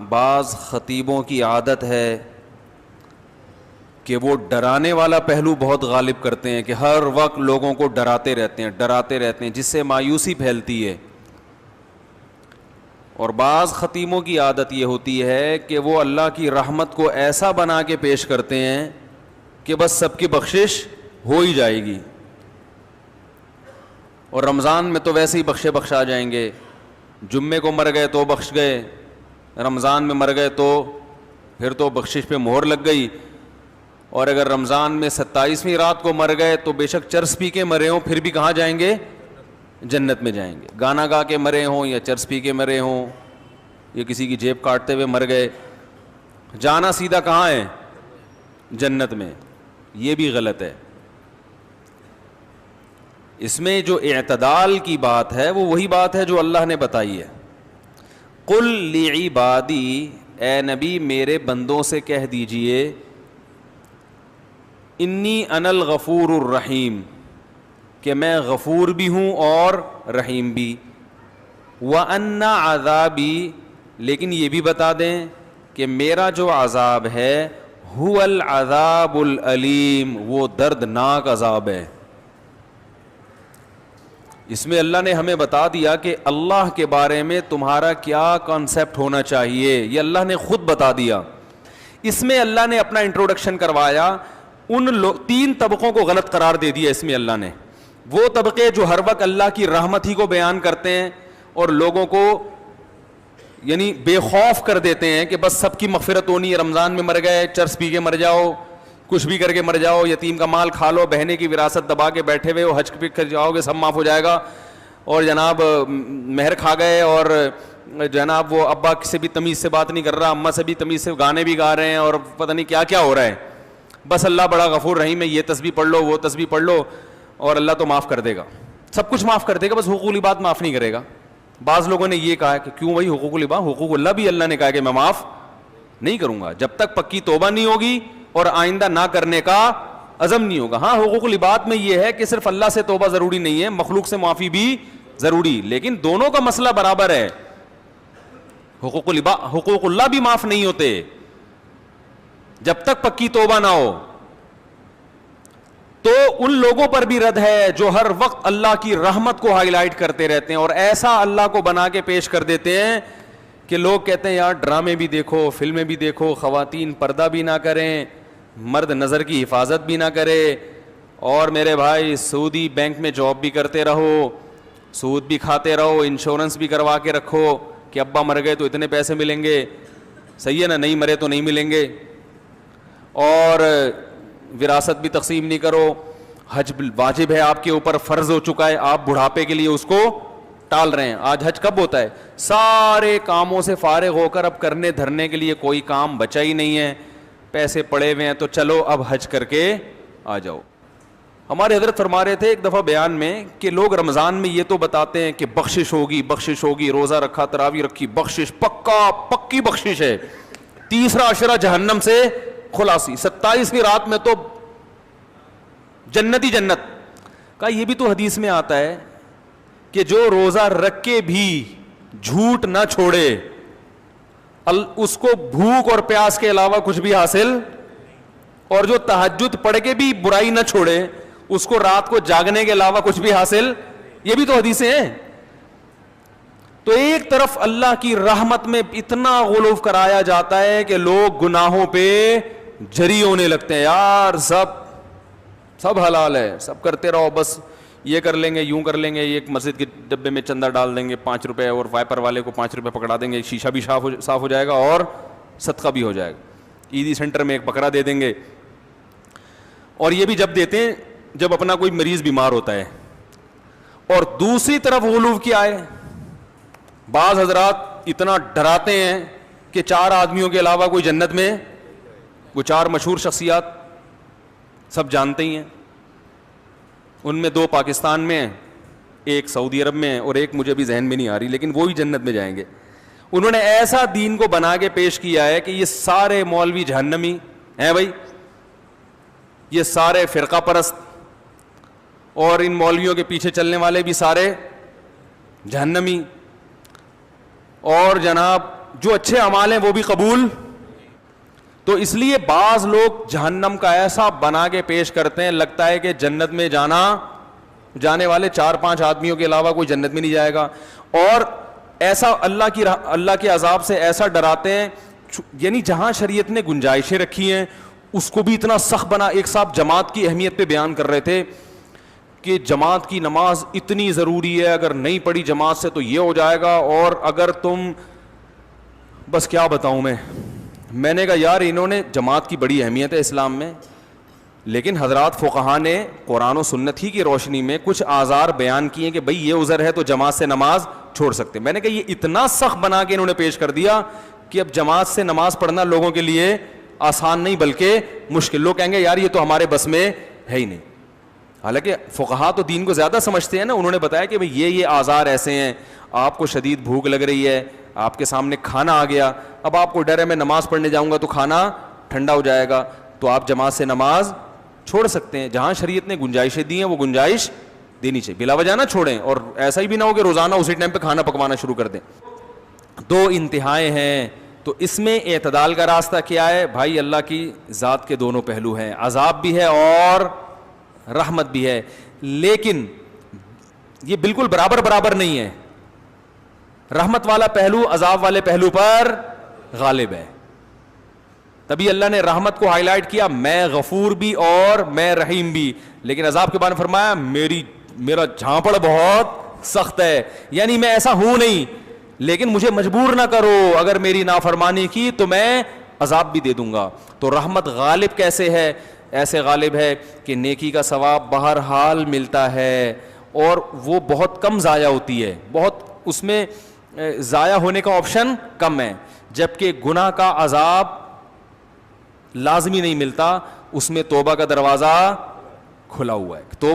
بعض خطیبوں کی عادت ہے کہ وہ ڈرانے والا پہلو بہت غالب کرتے ہیں، کہ ہر وقت لوگوں کو ڈراتے رہتے ہیں جس سے مایوسی پھیلتی ہے. اور بعض خطیبوں کی عادت یہ ہوتی ہے کہ وہ اللہ کی رحمت کو ایسا بنا کے پیش کرتے ہیں کہ بس سب کی بخشش ہو ہی جائے گی، اور رمضان میں تو ویسے ہی بخشا جائیں گے. جمعے کو مر گئے تو بخش گئے، رمضان میں مر گئے تو پھر تو بخشش پہ مہر لگ گئی. اور اگر رمضان میں 27ویں رات کو مر گئے تو بے شک چرس پی کے مرے ہوں پھر بھی کہاں جائیں گے؟ جنت میں جائیں گے. گانا گا کے مرے ہوں یا چرس پی کے مرے ہوں یا کسی کی جیب کاٹتے ہوئے مر گئے، جانا سیدھا کہاں ہے؟ جنت میں. یہ بھی غلط ہے. اس میں جو اعتدال کی بات ہے وہ وہی بات ہے جو اللہ نے بتائی ہے. قل لعبادی، اے نبی میرے بندوں سے کہہ دیجئے، انی انا الغفور الرحیم، کہ میں غفور بھی ہوں اور رحیم بھی. وَأَنَّ عَذَابِي، لیکن یہ بھی بتا دیں کہ میرا جو عذاب ہے هُوَ الْعَذَابُ الْأَلِيمُ، وہ دردناک عذاب ہے. اس میں اللہ نے ہمیں بتا دیا کہ اللہ کے بارے میں تمہارا کیا کانسیپٹ ہونا چاہیے، یہ اللہ نے خود بتا دیا. اس میں اللہ نے اپنا انٹروڈکشن کروایا. ان 3 طبقوں کو غلط قرار دے دیا اس میں اللہ نے. وہ طبقے جو ہر وقت اللہ کی رحمت ہی کو بیان کرتے ہیں اور لوگوں کو یعنی بے خوف کر دیتے ہیں کہ بس سب کی مغفرت ہونی ہے، رمضان میں مر گئے چرس پی کے مر جاؤ، کچھ بھی کر کے مر جاؤ، یتیم کا مال کھا لو، بہنے کی وراثت دبا کے بیٹھے ہوئے ہو، حج پہ کر جاؤ گے سب معاف ہو جائے گا، اور جناب مہر کھا گئے، اور جناب وہ ابا سے بھی تمیز سے بات نہیں کر رہا، اماں سے بھی تمیز سے گانے بھی گا رہے ہیں، اور پتہ نہیں کیا کیا ہو رہا ہے. بس اللہ بڑا غفور رحیم ہے، یہ تسبیح پڑھ لو وہ تسبیح پڑھ لو اور اللہ تو معاف کر دے گا، سب کچھ معاف کر دے گا، بس حقوق العباد معاف نہیں کرے گا. بعض لوگوں نے یہ کہا کہ کیوں بھائی حقوق العباد، حقوق اللہ بھی اللہ نے کہا کہ میں معاف نہیں کروں گا جب تک پکی توبہ نہیں ہوگی اور آئندہ نہ کرنے کا عزم نہیں ہوگا. ہاں حقوق العباد میں یہ ہے کہ صرف اللہ سے توبہ ضروری نہیں ہے، مخلوق سے معافی بھی ضروری، لیکن دونوں کا مسئلہ برابر ہے. حقوق اللہ بھی معاف نہیں ہوتے جب تک پکی توبہ نہ ہو. تو ان لوگوں پر بھی رد ہے جو ہر وقت اللہ کی رحمت کو ہائی لائٹ کرتے رہتے ہیں اور ایسا اللہ کو بنا کے پیش کر دیتے ہیں کہ لوگ کہتے ہیں یار ڈرامے بھی دیکھو، فلمیں بھی دیکھو، خواتین پردہ بھی نہ کریں، مرد نظر کی حفاظت بھی نہ کرے، اور میرے بھائی سعودی بینک میں جاب بھی کرتے رہو، سود بھی کھاتے رہو، انشورنس بھی کروا کے رکھو کہ ابا مر گئے تو اتنے پیسے ملیں گے، صحیح ہے نا، نہیں مرے تو نہیں ملیں گے، اور وراثت بھی تقسیم نہیں کرو، حج واجب ہے آپ کے اوپر، فرض ہو چکا ہے، آپ بڑھاپے کے لیے اس کو ٹال رہے ہیں. آج حج کب ہوتا ہے؟ سارے کاموں سے فارغ ہو کر اب کرنے دھرنے کے لیے کوئی کام بچا ہی نہیں ہے، پیسے پڑے ہوئے ہیں تو چلو اب حج کر کے آ جاؤ. ہمارے حضرت فرما رہے تھے ایک دفعہ بیان میں کہ لوگ رمضان میں یہ تو بتاتے ہیں کہ بخشش ہوگی، روزہ رکھا، تراویح رکھی، بخشش پکی بخشش ہے، 30 عشرہ جہنم سے خلاصی، 27ویں رات میں تو جنت ہی جنت کا. یہ بھی تو حدیث میں آتا ہے کہ جو روزہ رکھ کے بھی جھوٹ نہ چھوڑے اس کو بھوک اور پیاس کے علاوہ کچھ بھی حاصل، اور جو تہجد پڑھ کے بھی برائی نہ چھوڑے اس کو رات کو جاگنے کے علاوہ کچھ بھی حاصل. یہ بھی تو حدیثیں ہیں. تو ایک طرف اللہ کی رحمت میں اتنا غلو کرایا جاتا ہے کہ لوگ گناہوں پہ جری ہونے لگتے ہیں، یار سب حلال ہے، سب کرتے رہو، بس یہ کر لیں گے، یوں کر لیں گے، ایک مسجد کے ڈبے میں چندہ ڈال دیں گے 5 روپے، اور وائپر والے کو 5 روپے پکڑا دیں گے، شیشہ بھی صاف ہو جائے گا اور صدقہ بھی ہو جائے گا. عیدی سینٹر میں ایک بکرا دے دیں گے، اور یہ بھی جب دیتے ہیں جب اپنا کوئی مریض بیمار ہوتا ہے. اور دوسری طرف غلو کیا ہے، بعض حضرات اتنا ڈراتے ہیں کہ 4 آدمیوں کے علاوہ کوئی جنت میں، وہ 4 مشہور شخصیات سب جانتے ہی ہیں، ان میں 2 پاکستان میں ہیں، ایک سعودی عرب میں ہے، اور ایک مجھے بھی ذہن میں نہیں آ رہی، لیکن وہ بھی جنت میں جائیں گے. انہوں نے ایسا دین کو بنا کے پیش کیا ہے کہ یہ سارے مولوی جہنمی ہیں بھائی، یہ سارے فرقہ پرست اور ان مولویوں کے پیچھے چلنے والے بھی سارے جہنمی، اور جناب جو اچھے اعمال ہیں وہ بھی قبول. تو اس لیے بعض لوگ جہنم کا ایسا بنا کے پیش کرتے ہیں, لگتا ہے کہ جنت میں جانے والے 4-5 آدمیوں کے علاوہ کوئی جنت میں نہیں جائے گا, اور ایسا اللہ کے عذاب سے ایسا ڈراتے ہیں, یعنی جہاں شریعت نے گنجائشیں رکھی ہیں اس کو بھی اتنا سخت بنا. ایک صاحب جماعت کی اہمیت پہ بیان کر رہے تھے کہ جماعت کی نماز اتنی ضروری ہے, اگر نہیں پڑھی جماعت سے تو یہ ہو جائے گا, اور اگر تم, بس کیا بتاؤں میں نے کہا یار انہوں نے, جماعت کی بڑی اہمیت ہے اسلام میں, لیکن حضرات فقہا نے قرآن و سنت ہی کی روشنی میں کچھ آزار بیان کیے کہ بھئی یہ عذر ہے تو جماعت سے نماز چھوڑ سکتے. میں نے کہا یہ اتنا سخت بنا کے انہوں نے پیش کر دیا کہ اب جماعت سے نماز پڑھنا لوگوں کے لیے آسان نہیں بلکہ مشکل. لوگ کہیں گے یار یہ تو ہمارے بس میں ہے ہی نہیں. حالانکہ فقہا تو دین کو زیادہ سمجھتے ہیں نا. انہوں نے بتایا کہ بھئی یہ آزار ایسے ہیں, آپ کو شدید بھوک لگ رہی ہے, آپ کے سامنے کھانا آ گیا, اب آپ کو ڈر ہے میں نماز پڑھنے جاؤں گا تو کھانا ٹھنڈا ہو جائے گا, تو آپ جماعت سے نماز چھوڑ سکتے ہیں. جہاں شریعت نے گنجائشیں دی ہیں وہ گنجائش دینی چاہیے, بلا وجہ نہ چھوڑیں, اور ایسا ہی بھی نہ ہو کہ روزانہ اسی ٹائم پہ کھانا پکوانا شروع کر دیں. 2 انتہائیں ہیں, تو اس میں اعتدال کا راستہ کیا ہے بھائی؟ اللہ کی ذات کے دونوں پہلو ہیں, عذاب بھی ہے اور رحمت بھی ہے, لیکن یہ بالکل برابر نہیں ہے. رحمت والا پہلو عذاب والے پہلو پر غالب ہے. تبھی اللہ نے رحمت کو ہائی لائٹ کیا, میں غفور بھی اور میں رحیم بھی, لیکن عذاب کے بارے میں فرمایا میرا جھانپڑ بہت سخت ہے, یعنی میں ایسا ہوں نہیں لیکن مجھے مجبور نہ کرو, اگر میری نافرمانی کی تو میں عذاب بھی دے دوں گا. تو رحمت غالب کیسے ہے؟ ایسے غالب ہے کہ نیکی کا ثواب بہرحال ملتا ہے, اور وہ بہت کم ضائع ہوتی ہے, بہت اس میں ضائع ہونے کا آپشن کم ہے, جبکہ گناہ کا عذاب لازمی نہیں ملتا, اس میں توبہ کا دروازہ کھلا ہوا ہے. توبہ